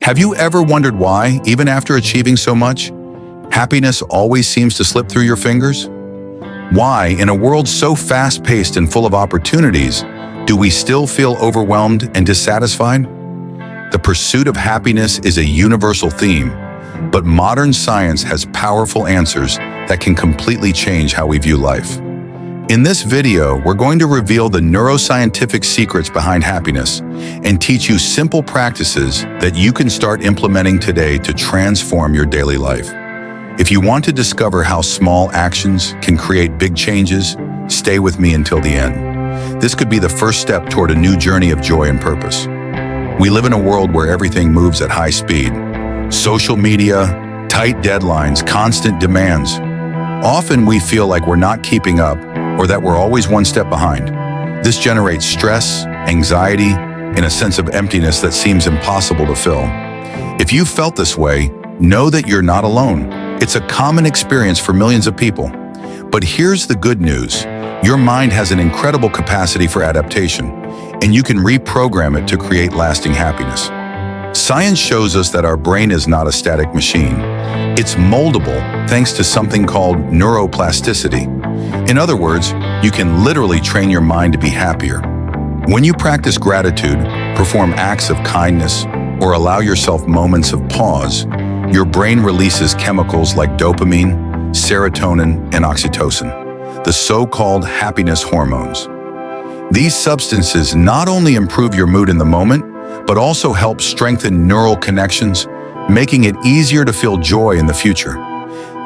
Have you ever wondered why, even after achieving so much, happiness always seems to slip through your fingers? Why, in a world so fast-paced and full of opportunities, do we still feel overwhelmed and dissatisfied? The pursuit of happiness is a universal theme, but modern science has powerful answers that can completely change how we view life. In this video, we're going to reveal the neuroscientific secrets behind happiness and teach you simple practices that you can start implementing today to transform your daily life. If you want to discover how small actions can create big changes, stay with me until the end. This could be the first step toward a new journey of joy and purpose. We live in a world where everything moves at high speed. Social media, tight deadlines, constant demands. Often we feel like we're not keeping up or that we're always one step behind. This generates stress, anxiety, and a sense of emptiness that seems impossible to fill. If you felt this way, know that you're not alone. It's a common experience for millions of people. But here's the good news. Your mind has an incredible capacity for adaptation, and you can reprogram it to create lasting happiness. Science shows us that our brain is not a static machine. It's moldable thanks to something called neuroplasticity. In other words, you can literally train your mind to be happier. When you practice gratitude, perform acts of kindness, or allow yourself moments of pause, your brain releases chemicals like dopamine, serotonin, and oxytocin, the so-called happiness hormones. These substances not only improve your mood in the moment, but also help strengthen neural connections, making it easier to feel joy in the future.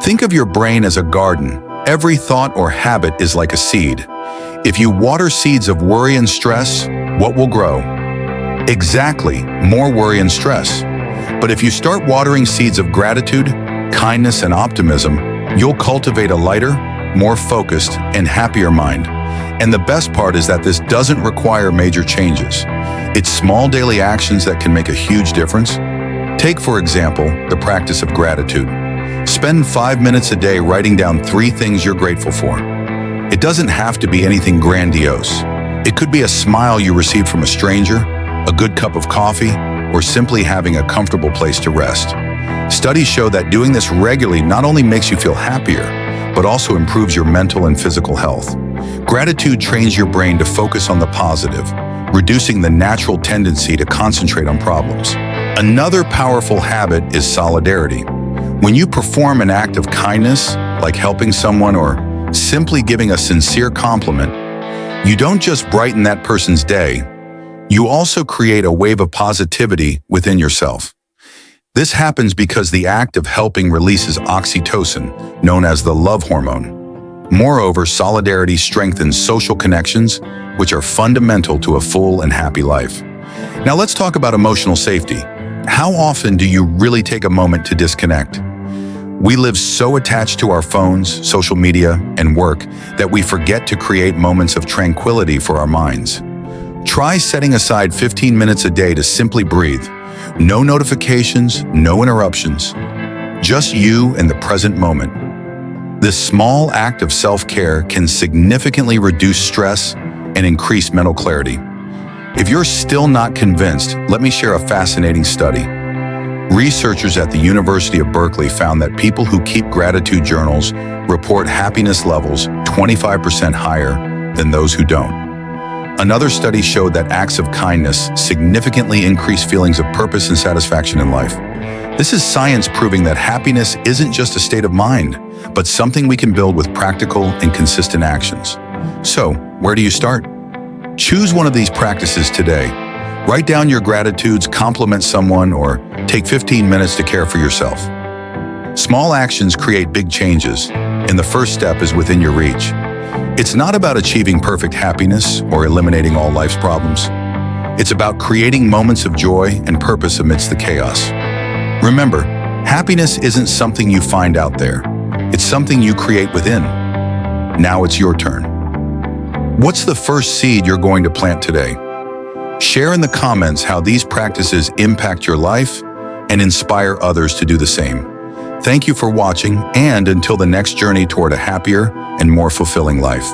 Think of your brain as a garden. Every thought or habit is like a seed. If you water seeds of worry and stress, what will grow? Exactly, more worry and stress. But if you start watering seeds of gratitude, kindness, and optimism, you'll cultivate a lighter, more focused, and happier mind. And the best part is that this doesn't require major changes. It's small daily actions that can make a huge difference. Take, for example, the practice of gratitude. Spend 5 minutes a day writing down 3 things you're grateful for. It doesn't have to be anything grandiose. It could be a smile you received from a stranger, a good cup of coffee, or simply having a comfortable place to rest. Studies show that doing this regularly not only makes you feel happier, but also improves your mental and physical health. Gratitude trains your brain to focus on the positive, reducing the natural tendency to concentrate on problems. Another powerful habit is solidarity. When you perform an act of kindness, like helping someone or simply giving a sincere compliment, you don't just brighten that person's day, you also create a wave of positivity within yourself. This happens because the act of helping releases oxytocin, known as the love hormone. Moreover, solidarity strengthens social connections, which are fundamental to a full and happy life. Now let's talk about emotional safety. How often do you really take a moment to disconnect? We live so attached to our phones, social media, and work that we forget to create moments of tranquility for our minds. Try setting aside 15 minutes a day to simply breathe. No notifications, no interruptions. Just you and the present moment. This small act of self-care can significantly reduce stress and increase mental clarity. If you're still not convinced, let me share a fascinating study. Researchers at the University of Berkeley found that people who keep gratitude journals report happiness levels 25% higher than those who don't. Another study showed that acts of kindness significantly increase feelings of purpose and satisfaction in life. This is science proving that happiness isn't just a state of mind, but something we can build with practical and consistent actions. So, where do you start? Choose one of these practices today. Write down your gratitudes, compliment someone, or take 15 minutes to care for yourself. Small actions create big changes, and the first step is within your reach. It's not about achieving perfect happiness or eliminating all life's problems. It's about creating moments of joy and purpose amidst the chaos. Remember, happiness isn't something you find out there. It's something you create within. Now it's your turn. What's the first seed you're going to plant today? Share in the comments how these practices impact your life and inspire others to do the same. Thank you for watching, and until the next journey toward a happier and more fulfilling life.